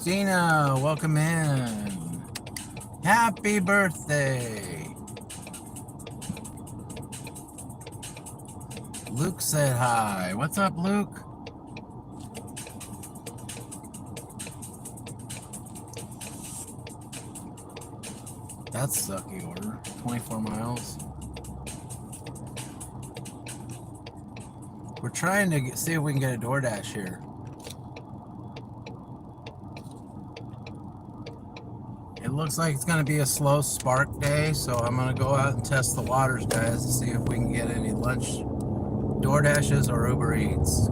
Christina, welcome in. Happy birthday. Luke said hi. What's up, Luke? That's a sucky order. 24 miles. We're trying to see if we can get a Doordash here. It looks like it's going to be a slow Spark day, so I'm going to go out and test the waters, guys, to see if we can get any lunch Doordashes or UberEats.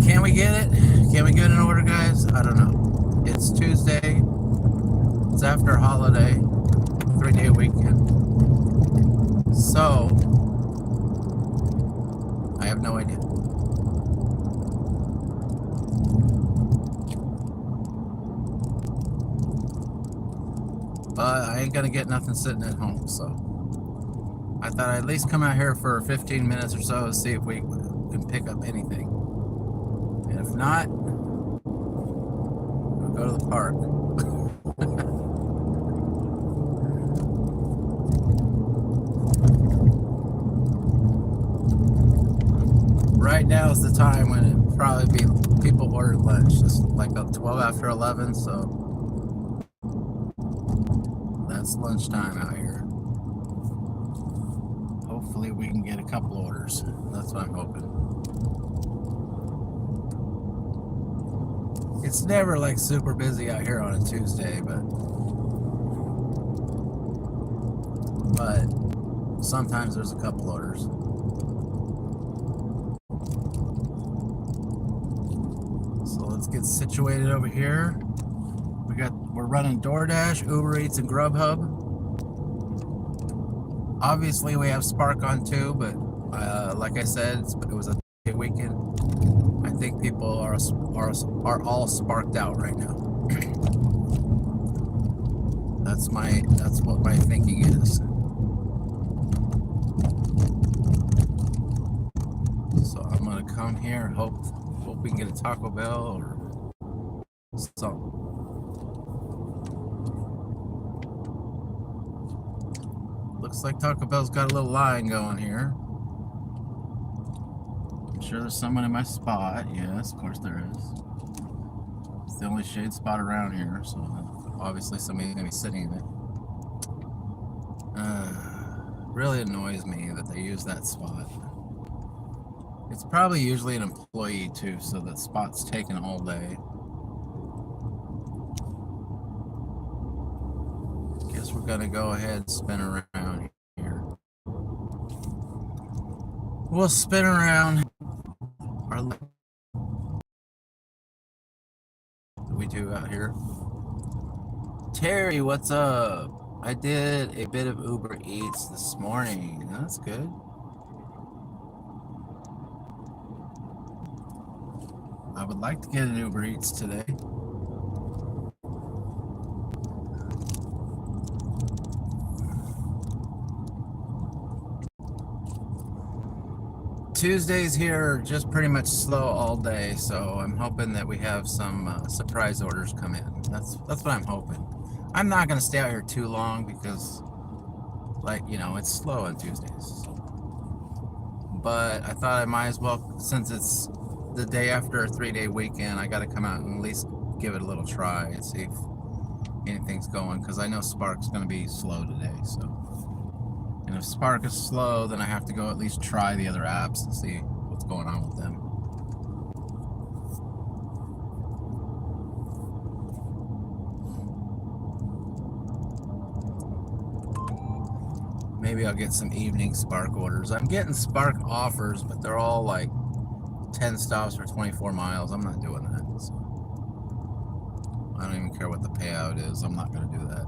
Can we get it? Can we get an order, guys? I don't know. It's Tuesday. It's after a holiday, 3-day weekend. So, I have no idea. But I ain't gonna get nothing sitting at home, so I thought I'd at least come out here for 15 minutes or so to see if we can pick up anything. And if not, we'll go to the park. Right now is the time when it'd probably be people order lunch. It's like 12 after 11, so that's lunchtime out here. Hopefully we can get a couple orders. That's what I'm hoping. It's never like super busy out here on a Tuesday, but sometimes there's a couple orders. So let's get situated over here. We're running Doordash, UberEats, and GrubHub. Obviously we have Spark on too, but like I said, it was a weekend. I think people are all sparked out right now. That's what my thinking is. So I'm gonna come here, hope we can get a Taco Bell or something. Looks like Taco Bell's got a little line going here. I'm sure there's someone in my spot. Yes, of course there is. It's the only shade spot around here, so obviously somebody's gonna be sitting in it. Really annoys me that they use that spot. It's probably usually an employee too, so that spot's taken all day. Guess we're gonna go ahead and spin around here. We'll spin around. What do we do out here? Terry, what's up? I did a bit of UberEats this morning. That's good. I would like to get an UberEats today. Tuesdays here are just pretty much slow all day, so I'm hoping that we have some surprise orders come in. That's what I'm hoping. I'm not going to stay out here too long because, like, you know, it's slow on Tuesdays. But I thought I might as well, since it's the day after a 3-day weekend, I got to come out and at least give it a little try and see if anything's going, because I know Spark's going to be slow today. So, and if Spark is slow, then I have to go at least try the other apps and see what's going on with them. Maybe I'll get some evening Spark orders. I'm getting Spark offers, but they're all like 10 stops for 24 miles. I'm not doing that. So I don't even care what the payout is. I'm not going to do that.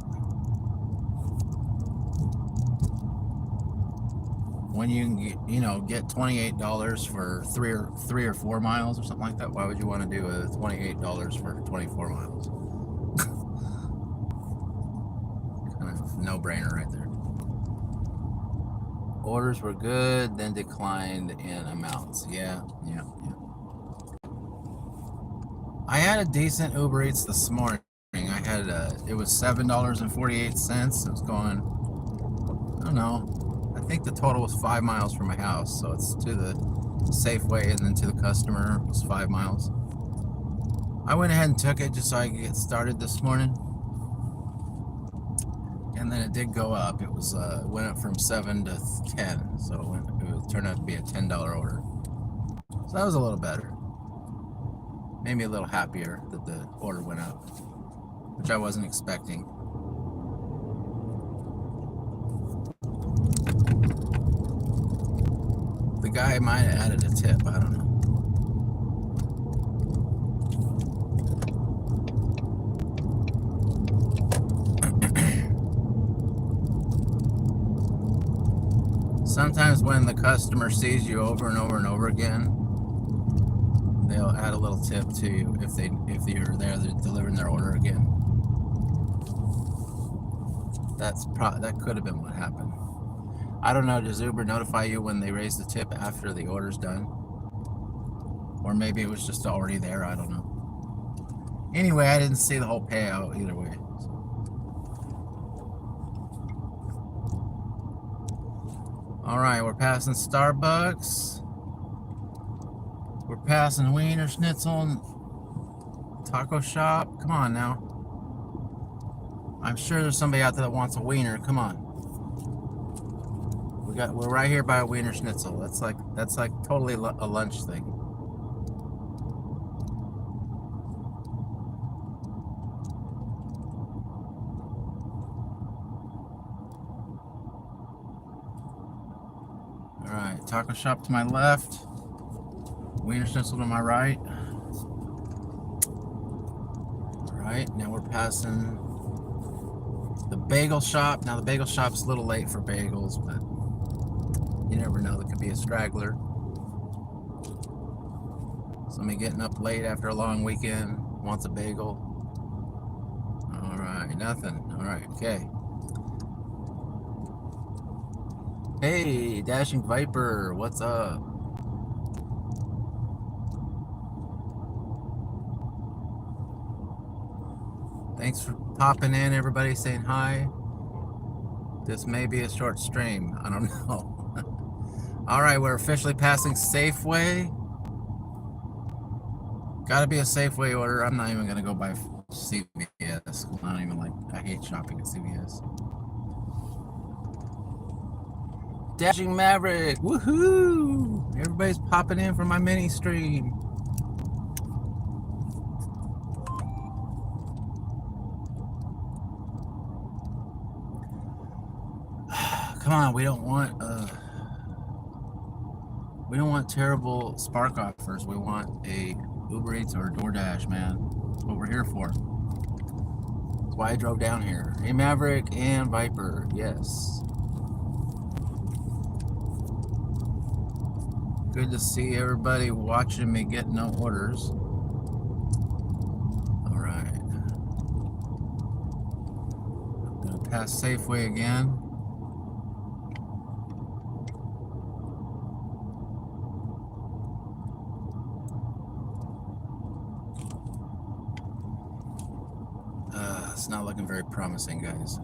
When you can get, get $28 for three or 4 miles or something like that, why would you want to do a $28 for 24 miles? Kind of no-brainer right there. Orders were good, then declined in amounts. Yeah. I had a decent UberEats this morning. I had it was $7.48. It was going, I don't know, I think the total was 5 miles from my house, so it's to the Safeway and then to the customer was 5 miles. I went ahead and took it just so I could get started this morning, and then it did go up. It was went up from 7 to 10, so it turned out to be a $10 order. So that was a little better. Made me a little happier that the order went up, which I wasn't expecting. The guy might have added a tip, I don't know. Sometimes when the customer sees you over and over and over again, they'll add a little tip to you if you're there delivering their order again. That could have been what happened. I don't know, does Uber notify you when they raise the tip after the order's done? Or maybe it was just already there, I don't know. Anyway, I didn't see the whole payout either way. Alright, we're passing Starbucks. We're passing Wiener Schnitzel and Taco Shop. Come on now. I'm sure there's somebody out there that wants a wiener. Come on. We're right here by a Wiener Schnitzel. That's like totally a lunch thing. Alright, Taco Shop to my left. Wiener Schnitzel to my right. Alright, now we're passing the bagel shop. Now the bagel shop's a little late for bagels, but you never know, there could be a straggler. Somebody getting up late after a long weekend wants a bagel. Alright, nothing. Alright, okay. Hey, Dashing Viper, what's up? Thanks for popping in, everybody, saying hi. This may be a short stream, I don't know. Alright, we're officially passing Safeway. Gotta be a Safeway order. I'm not even gonna go by CVS. I hate shopping at CVS. Dashing Maverick, woohoo! Everybody's popping in for my mini stream. Come on, we don't want terrible Spark offers. We want a UberEats or a Doordash, man. That's what we're here for. That's why I drove down here. Hey, Maverick and Viper, yes. Good to see everybody watching me get no orders. Alright. I'm gonna pass Safeway again. It's not looking very promising, guys.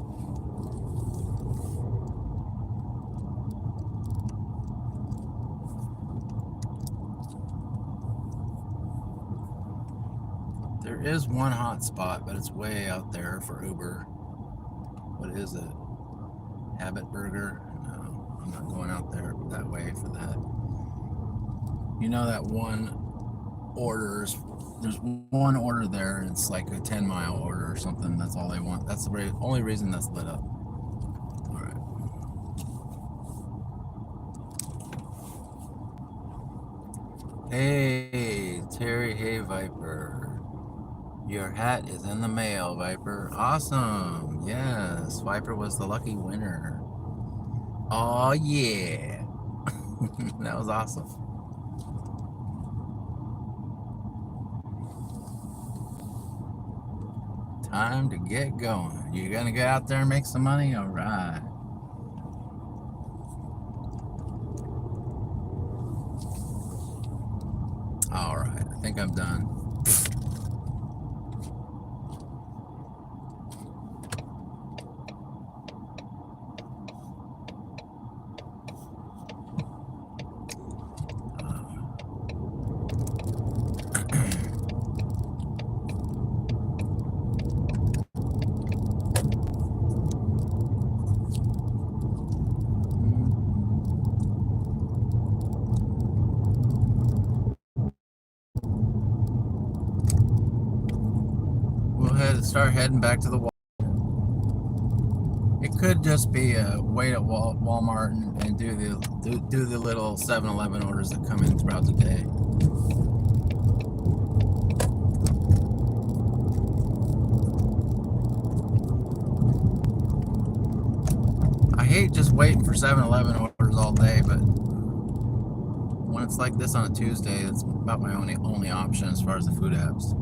There is one hot spot, but it's way out there for Uber. What is it? Habit Burger? No, I'm not going out there that way for that. You know that one orders, there's one order there, and it's like a 10-mile order or something. That's all they want. That's the only reason that's lit up. All right. Hey, Terry. Hey, Viper. Your hat is in the mail, Viper. Awesome. Yes, Viper was the lucky winner. Oh, yeah. That was awesome. Time to get going. You gonna get out there and make some money? All right. All right, I think I'm done. Start heading back to the wall. It could just be a wait at Walmart and do the little 7-Eleven orders that come in throughout the day. I hate just waiting for 7-Eleven orders all day, but when it's like this on a Tuesday, it's about my only option as far as the food apps.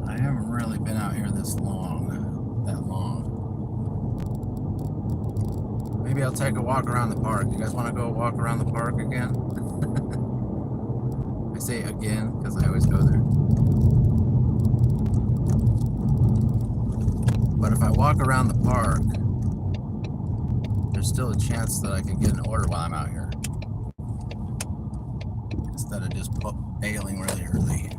I haven't really been out here that long. Maybe I'll take a walk around the park. You guys want to go walk around the park again? I say again because I always go there. But if I walk around the park, there's still a chance that I could get an order while I'm out here, instead of just bailing really early.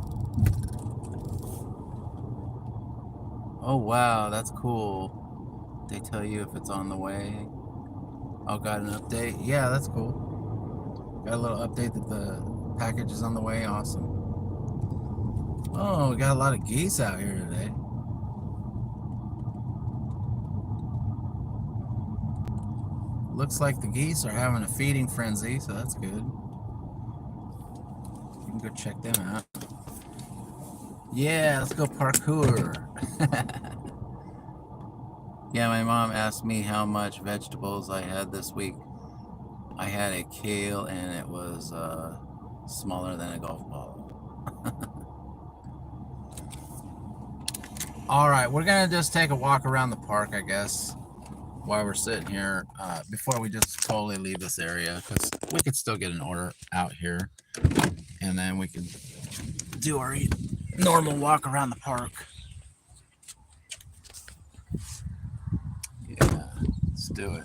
Oh wow, that's cool. They tell you if it's on the way. Oh, got an update? Yeah, that's cool. Got a little update that the package is on the way. Awesome. Oh, we got a lot of geese out here today. Looks like the geese are having a feeding frenzy, so that's good. You can go check them out. Yeah, let's go parkour. Yeah, my mom asked me how much vegetables I had this week. I had a kale and it was smaller than a golf ball. All right, we're gonna just take a walk around the park, I guess, while we're sitting here, before we just totally leave this area, because we could still get an order out here, and then we could do our normal walk around the park. Yeah, let's do it.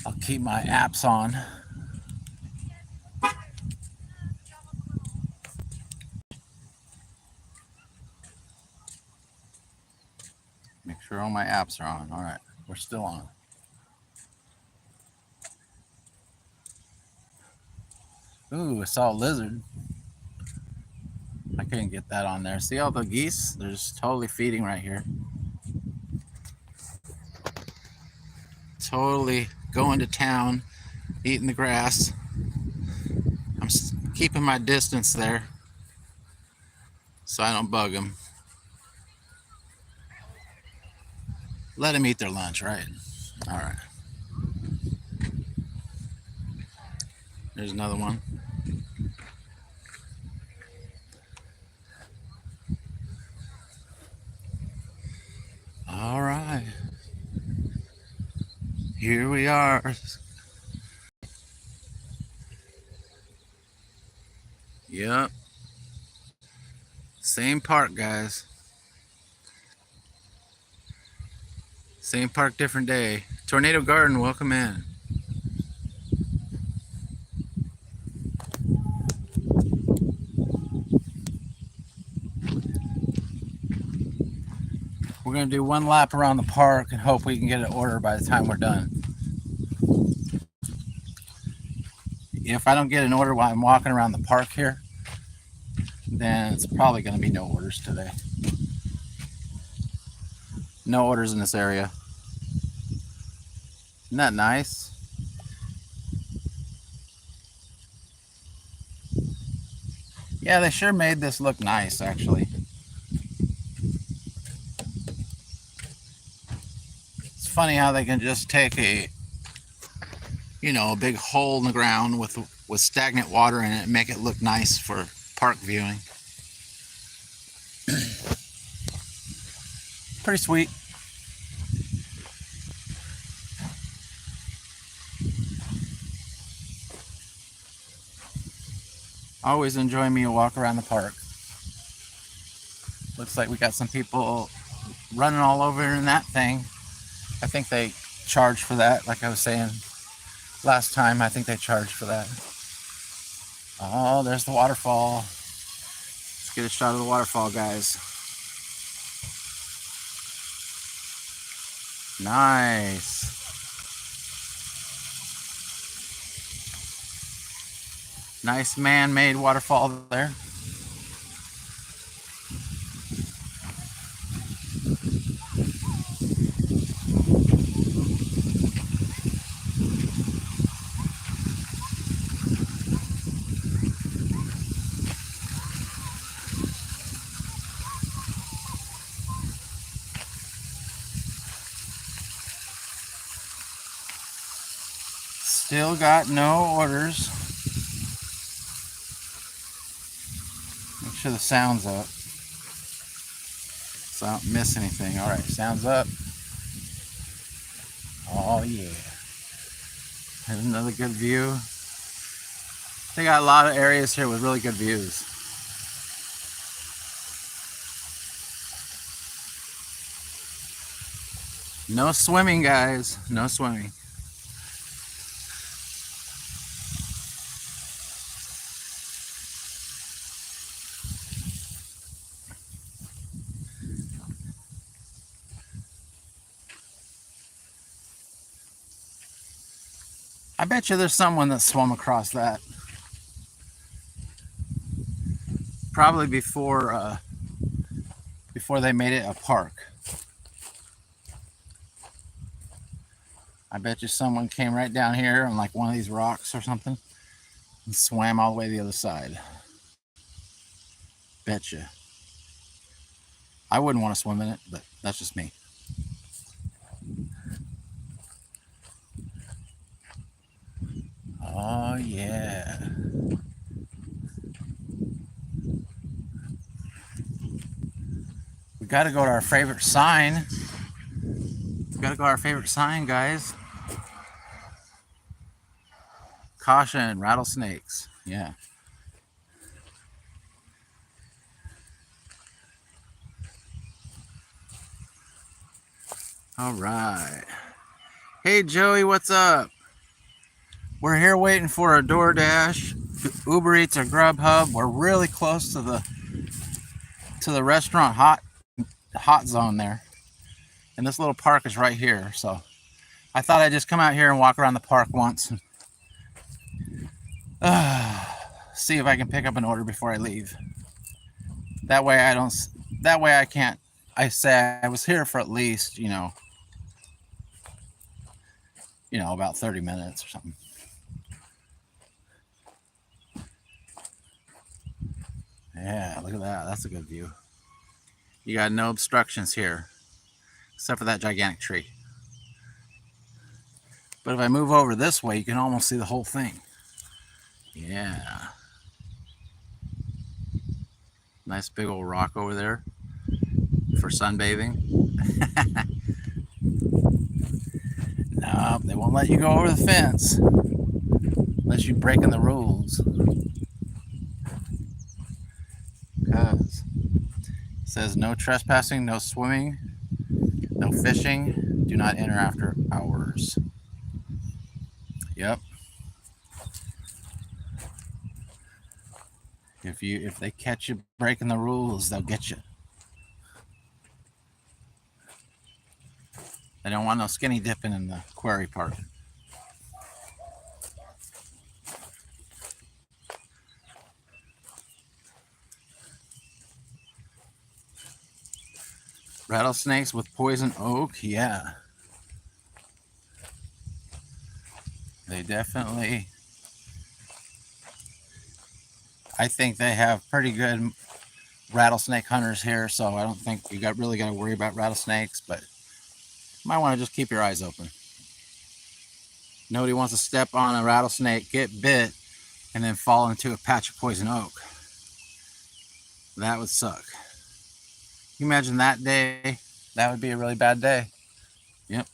I'll keep my apps on. Make sure all my apps are on. All right, we're still on. Ooh, I saw a lizard. I couldn't get that on there. See all the geese? They're just totally feeding right here. Totally going to town, eating the grass. I'm keeping my distance there so I don't bug them. Let them eat their lunch, right? All right. There's another one. All right. Here we are. Yep. Same park, guys. Same park, different day. Tornado Garden, welcome in. We're going to do one lap around the park and hope we can get an order by the time we're done. If I don't get an order while I'm walking around the park here, then it's probably going to be no orders today. No orders in this area. Isn't that nice? Yeah, they sure made this look nice, actually. It's funny how they can just take a, you know, a big hole in the ground with stagnant water in it and make it look nice for park viewing. Pretty sweet. Always enjoy me a walk around the park. Looks like we got some people running all over in that thing. I think they charge for that, like I was saying last time. I think they charge for that. Oh, there's the waterfall. Let's get a shot of the waterfall, guys. Nice. Nice man-made waterfall there. Still got no orders. Make sure the sound's up so I don't miss anything. All right, sound's up. Oh yeah. There's another good view. They got a lot of areas here with really good views. No swimming, guys. No swimming. I bet you there's someone that swum across that. Probably before they made it a park. I bet you someone came right down here on like one of these rocks or something and swam all the way to the other side. Betcha. I wouldn't want to swim in it, but that's just me. Oh yeah. We got to go to our favorite sign. We got to go to our favorite sign, guys. Caution, rattlesnakes. Yeah. All right. Hey Joey, what's up? We're here waiting for a Doordash, UberEats or GrubHub. We're really close to the restaurant hot zone there. And this little park is right here. So I thought I'd just come out here and walk around the park once and see if I can pick up an order before I leave. That way I can't, I say I was here for at least, you know, about 30 minutes or something. Yeah, look at that. That's a good view. You got no obstructions here, except for that gigantic tree. But if I move over this way, you can almost see the whole thing. Yeah. Nice big old rock over there for sunbathing. No, they won't let you go over the fence unless you're breaking the rules. Because it says no trespassing, no swimming, no fishing, do not enter after hours. Yep. If they catch you breaking the rules, they'll get you. They don't want no skinny dipping in the quarry park. Rattlesnakes with poison oak, yeah. They definitely I think they have pretty good rattlesnake hunters here, so I don't think you really got to worry about rattlesnakes, but you might want to just keep your eyes open. Nobody wants to step on a rattlesnake, get bit, and then fall into a patch of poison oak. That would suck. You imagine that day? That would be a really bad day. Yep.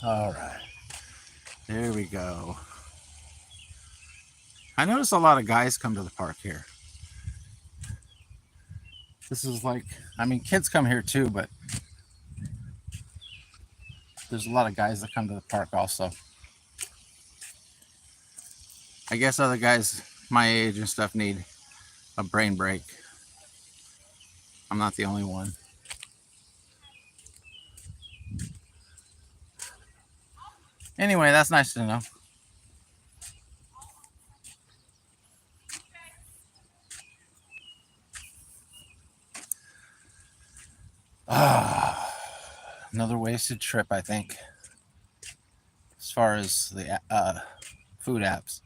All right, there we go. I notice a lot of guys come to the park here. This is like, I mean, kids come here too, but there's a lot of guys that come to the park also. I guess other guys my age and stuff need a brain break. I'm not the only one. Anyway, that's nice to know. Another wasted trip, I think, as far as the food apps.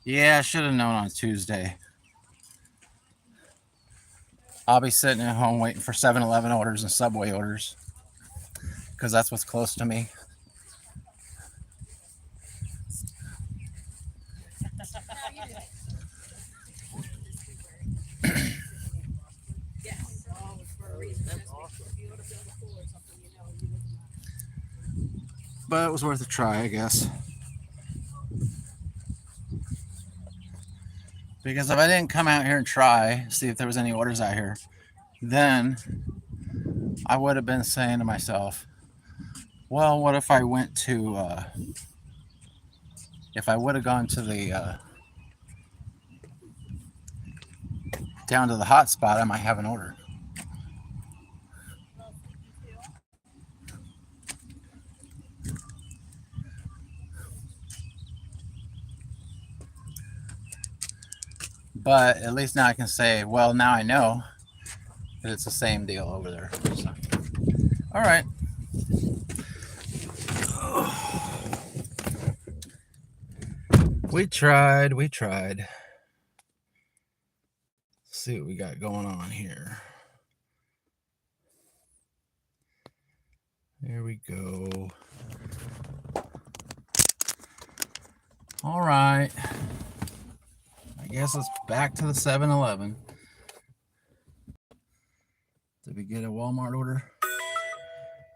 Yeah, I should have known on Tuesday. I'll be sitting at home waiting for 7-Eleven orders and Subway orders because that's what's close to me. But it was worth a try, I guess. Because if I didn't come out here and try, see if there was any orders out here, then I would have been saying to myself, well, what if I went to, if I would have gone to the, down to the hot spot, I might have an order. But at least now I can say, well, now I know that it's the same deal over there. So, all right. We tried. Let's see what we got going on here. There we go. All right. I guess it's back to the 7-Eleven. Did we get a Walmart order?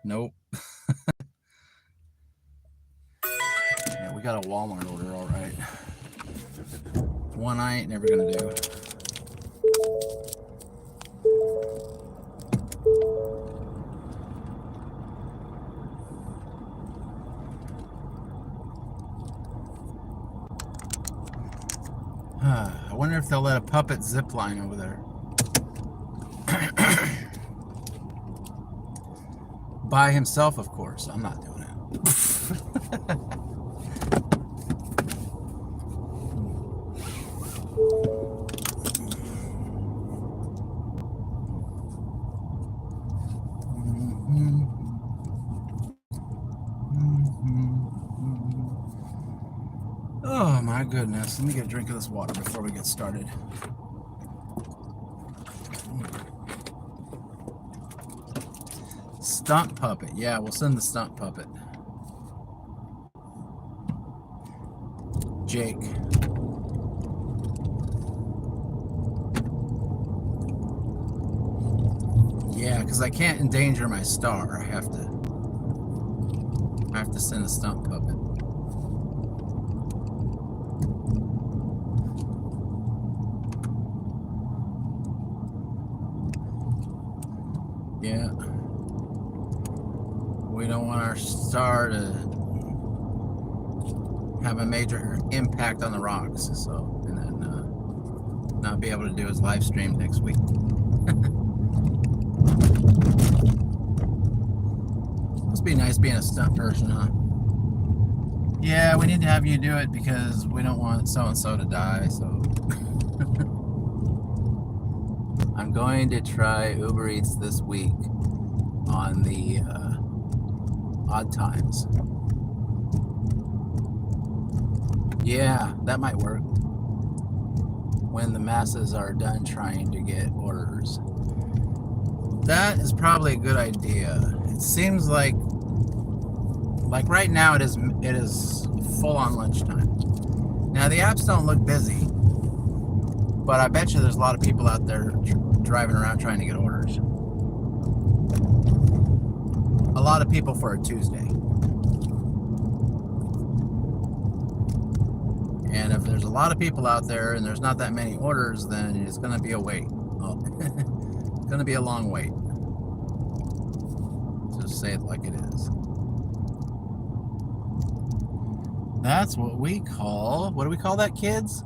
Nope. Yeah, we got a Walmart order, all right. One I ain't never gonna do. I wonder if they'll let a puppet zip line over there. By himself, of course. I'm not doing it. Oh my goodness. Let me get a drink of this water before we get started. Stunt puppet. Yeah, we'll send the stunt puppet. Jake. Yeah, because I can't endanger my star. I have to send a stunt puppet. Yeah. We don't want our star to have a major impact on the rocks, so, and then not be able to do his live stream next week. Must be nice being a stunt person, huh? Yeah, we need to have you do it because we don't want so-and-so to die, so. I'm going to try UberEats this week on the odd times. Yeah, that might work when the masses are done trying to get orders. That is probably a good idea. It seems like right now it is full on lunchtime. Now the apps don't look busy, but I bet you there's a lot of people out there driving around trying to get orders. A lot of people for a Tuesday. And if there's a lot of people out there and there's not that many orders, then it's going to be a wait. Oh, it's going to be a long wait. Just say it like it is. That's what we call, what do we call that, kids?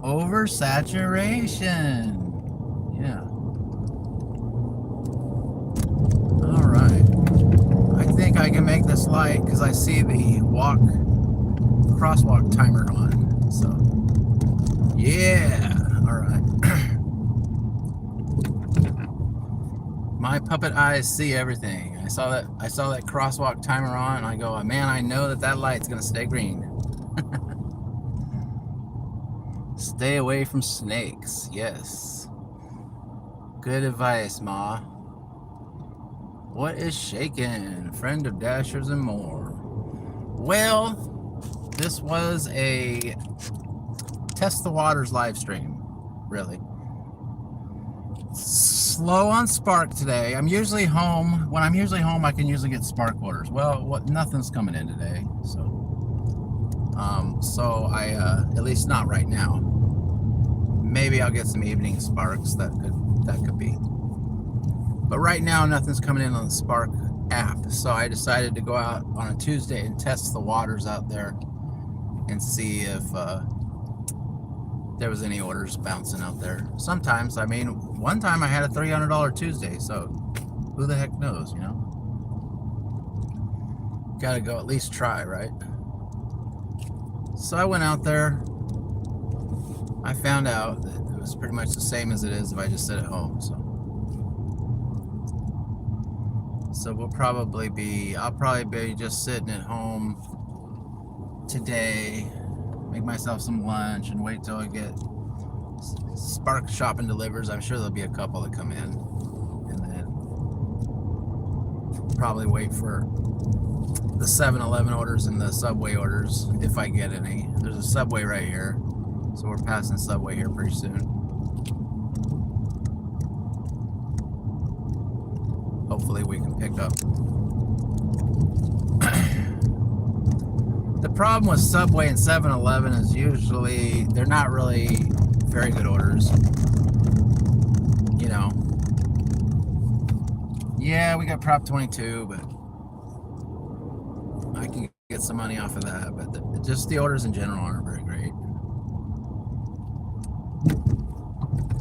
Oversaturation. Yeah. All right. I think I can make this light because I see the crosswalk timer on. So, yeah. All right. My puppet eyes see everything. I saw that crosswalk timer on, and I go, man, I know that light's gonna stay green. Stay away from snakes. Yes. Good advice, Ma. What is shaking? Friend of Dashers and more. Well, this was a test the waters live stream. Really. Slow on Spark today. I'm usually home. When I'm usually home, I can usually get Spark orders. Well, nothing's coming in today, so I at least not right now. Maybe I'll get some evening Sparks. That could be. But right now, nothing's coming in on the Spark app. So I decided to go out on a Tuesday and test the waters out there and see if there was any orders bouncing out there. Sometimes, I mean, one time I had a $300 Tuesday, so who the heck knows, you know? Gotta go at least try, right? So I went out there. I found out that it was pretty much the same as it is if I just sit at home, so I'll probably be just sitting at home today, make myself some lunch, and wait till I get Spark Shop and Delivers. I'm sure there'll be a couple that come in, and then probably wait for the 7-Eleven orders and the Subway orders if I get any. There's a Subway right here, so we're passing Subway here pretty soon. Hopefully we can pick up. The problem with Subway and 7-Eleven is usually they're not really very good orders. You know. Yeah, we got Prop 22, but I can get some money off of that. But just the orders in general aren't very great.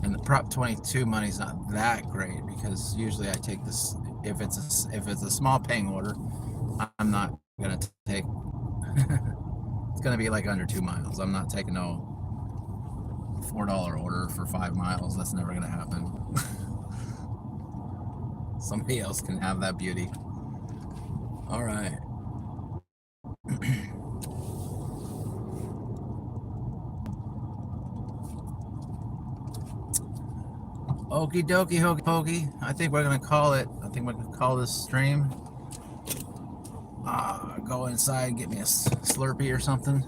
And the Prop 22 money's not that great because usually I take this if it's a small paying order. I'm not gonna take. It's gonna be like under 2 miles. I'm not taking no $4 order for 5 miles. That's never gonna happen. Somebody else can have that beauty. All right. Okie dokie, hokey pokey. I think we're gonna call it. I think we're gonna call this stream. Go inside, get me a Slurpee or something.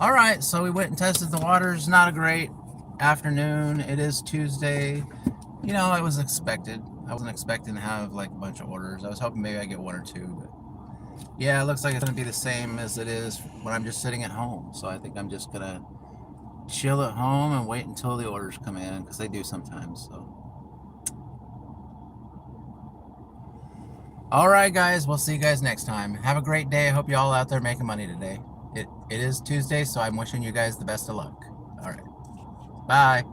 All right, so we went and tested the waters. Not a great afternoon. It is Tuesday. You know, it was expected. I wasn't expecting to have like a bunch of orders. I was hoping maybe I get one or two, but yeah, it looks like it's gonna be the same as it is when I'm just sitting at home. So I think I'm just gonna chill at home and wait until the orders come in, because they do sometimes. So all right, guys, we'll see you guys next time. Have a great day. I hope you all out there making money today. It is Tuesday, so I'm wishing you guys the best of luck. All right, bye.